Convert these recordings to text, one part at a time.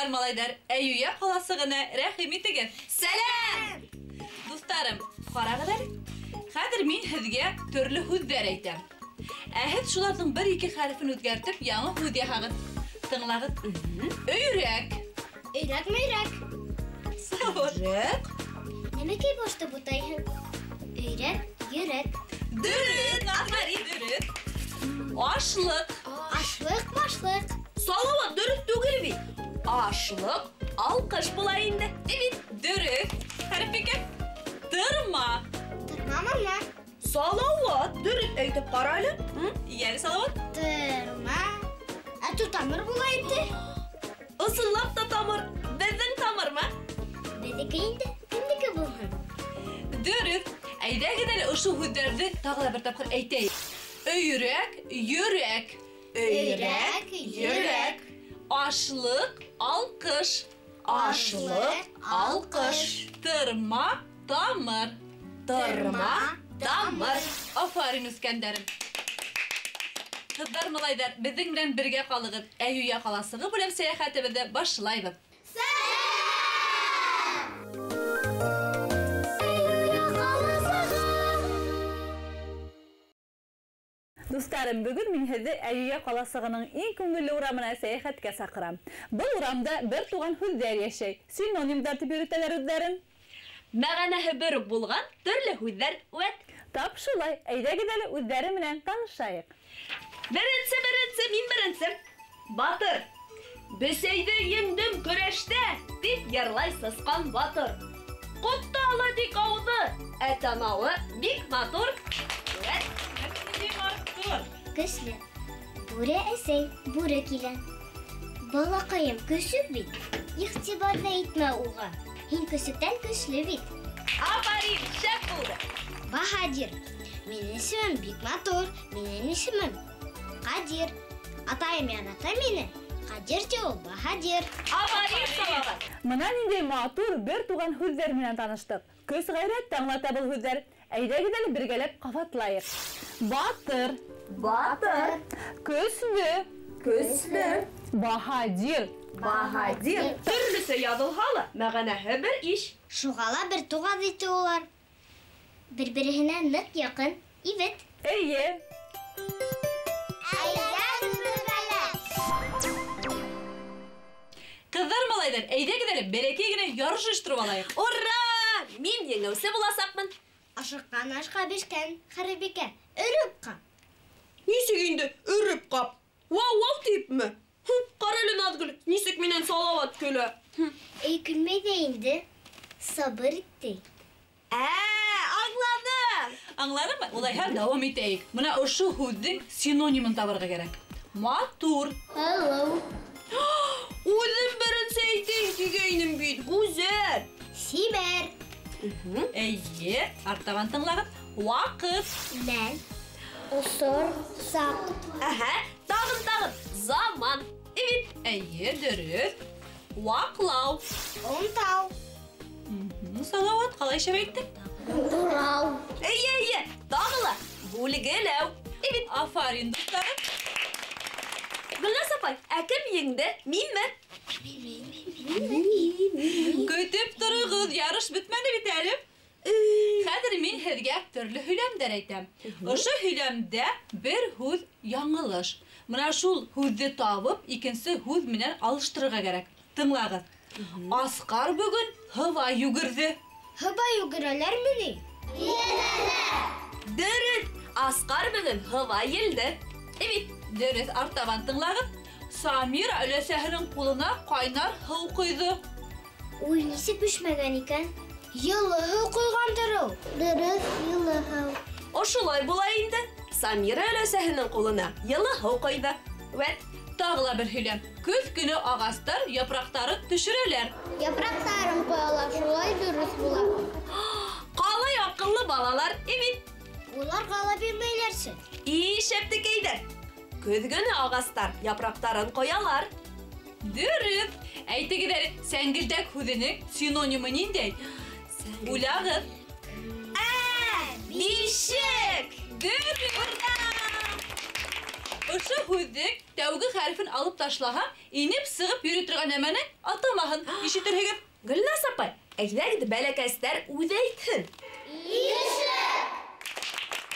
Kızlar malaylar, Eyyuya kalasığına rəhim etігin. Selam! Dostlarım, qarağılar. Xadir min hüzge türlü hüzler eytem. Əhid şulardan bir-iki harfini özgertip yanı hüzge hağıt. Tınlağıt. Öyrek. Öyrek meyrek. Savut. Öyrek? Nemekey boşta bu dayın? Öyrek, yürek. Dürüt. Aferin dürüt. Aşlık. Aşlık, başlık. Salavat dürüst değil mi? Aşlık, alkış bulayında. Evet, dürüt. Harfiken. Tırma. Tırmam ama. Salavat dürüst eytip karaylı. Yani salavat. Tırma. Tutamır bulaydı. Isınlap da tamır, bezin tamır mı? Bedekeyinde, kimdeki bulun? Dürüt. Eyde gidelim uşu hüzlerdi. Tağla bir tapkır eyteyim. Öyrek, yürek. Öyrek, yürek. Aşlık, alkış. Aşlık, alkış. Tırma, damır. Tırma, damır. Aferin İskender'im. Kızlar malaylar, bizim bilen birge kalığın Eyyuya kalasığı bölüm seyahatimize başlayalım. Dostlarım, bugün min sizi Eyyuya kalasığının en köngüllü uğramına seyahatke sakıram. Bu uğramda bir tuğan hüzler yaşay. Sinonimler tipi ürüteler özlerin. Мәғәнәһе бер булган төрле һүҙҙәр үәт. Tap şulay, eyde gidelim özleri bilen tanışayık. Беренсе, мин беренсе. Батыр. Бесәйҙе еңдем көрәштә, дип йырлай сысҡан батыр. Ҡотталы дик ауҙы, ә танауы бик матур. Үәт. Көсле. Бүре әсәй, бүре килә. Балаҡайым көсөк бит. Иғтибарҙа итмә уға. Һин көсөктән көслө бит. Афарин, шәп булды. Баһадир. Минең исемем бик матур. Минең исемем Ҡадир. Атайым яната мине. Ҡадир ти ул Баһадир. Афарин, Салават. Мына ниндәй матур бер туган һүҙҙәр менән таныштык. Көс ғәйрәт таңлата был һүҙҙәр. Әйдә гиделе бергәләп ҡабатлайыҡ. Батыр. Батыр. Көслө. Көслө. Баһадир. Баһадир. Төрлөсө яҙылһа ла, мәғәнәһе бер иш. Шуға ла бер туған ите улар. Бер-береһенә ныҡ яҡын. Ивет. Эйе. Кыздар малайдар, әйдә гиделе бәләкәй генә ярыш оештырып алайыҡ. Ура! Мин еңеүсе буласаҡмын. Ашыҡҡан ашҡа бешкән Хәрбикә өрөп ҡап. Нисек инде өрөп ҡап? Вау-вау типме? Ҡарале Наҙгөл, нисек минән Салауат көлә. Көлмәй ҙә инде. Сабыр итте. Аңладым. Аңладыңмы? Улайһа дауам итәйек. Мына ошо һүҙҙең синонимын табырға кәрәк. Матур. Hello. Үҙем беренсе әйтәйем тигәйнем бит. Гүзәл. Сибәр. Әйе, артабан тыңлағыт. Ваҡыт. Мәл. Осор. Саҡ. Тағын. Заман. Evet. Әйе, дөрөҫ. Ваҡлау. Онтау. Салауат, ҡалай шәбәйттең? Турау. Әйе. Тағы ла. Бүлгеләү. Evet. Афарин, дуҫтарым. Гөлназ апай, кем еңде? Минме? Көтөп торығыҙ, ярыш бөтмәне бит әле. Хәҙер мин һеҙгә төрлө һөйләмдәр әйтәм. Ошо һөйләмдә бер һүҙ яңылыш. Мына шул һүҙҙе табып, икенсе һүҙ менән алыштырырға кәрәк. Тыңлағыҙ. Асҡар бөгөн һыва йүгерҙе. Һыба йүгерәләрме ни? Дөрөҫ. Асҡар бөгөн һыва елде. Evet. Дөрөҫ, артабан тыңлағыҙ. Самира өләсәһенең ҡулына ҡайнар һыу ҡойҙо. Уй, нисек бешмәгән икән? Йылы һыу ҡойғандыр ул. Дөрөҫ, йылы һыу. Ошолай була инде. Самира өләсәһенең ҡулына йылы һыу ҡойҙо. Вәт. Тағы ла бер һөйләм. Көҙ көнө ағастар япраҡтарын төшөрәләр. Япраҡтарын ҡоялар, шулай дөрөҫ була. Ҡалай аҡыллы балалар. Evet. Улар ҡала бирмәйләрсе. Шәптекәйҙәр. Көҙ көнө ағастар япраҡтарын ҡоялар. Дөрөҫ. Әйтегеҙ әле, сәңгелдәк һүҙенең синонимы ниндәй? Уйлағыҙ. Бишек. Дөрөҫ. Ошо һүҙҙең тәүге хәрефен алып ташлаһам, инеп сығып йөрөй торған нәмәне атамаһын. Ишетерһегеҙ. Гөлназ апай, әйҙәгеҙ бәләкәстәр үҙе әйтһен.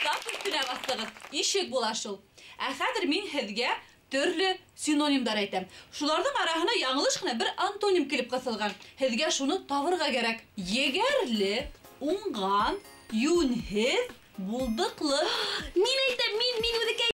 Тап өҫтөнә баҫтығыҙ. Ишек була шул. Ә хәҙер мин һеҙгә төрлө синонимдар әйтәм. Шуларҙың араһына яңылыш ҡына бер антоним килеп ҡыҫылған. Һеҙгә шуны табырға кәрәк. Егәрле, уңған, йүнһеҙ, булдыҡлы. Мин әйтәм, мин үҙекәй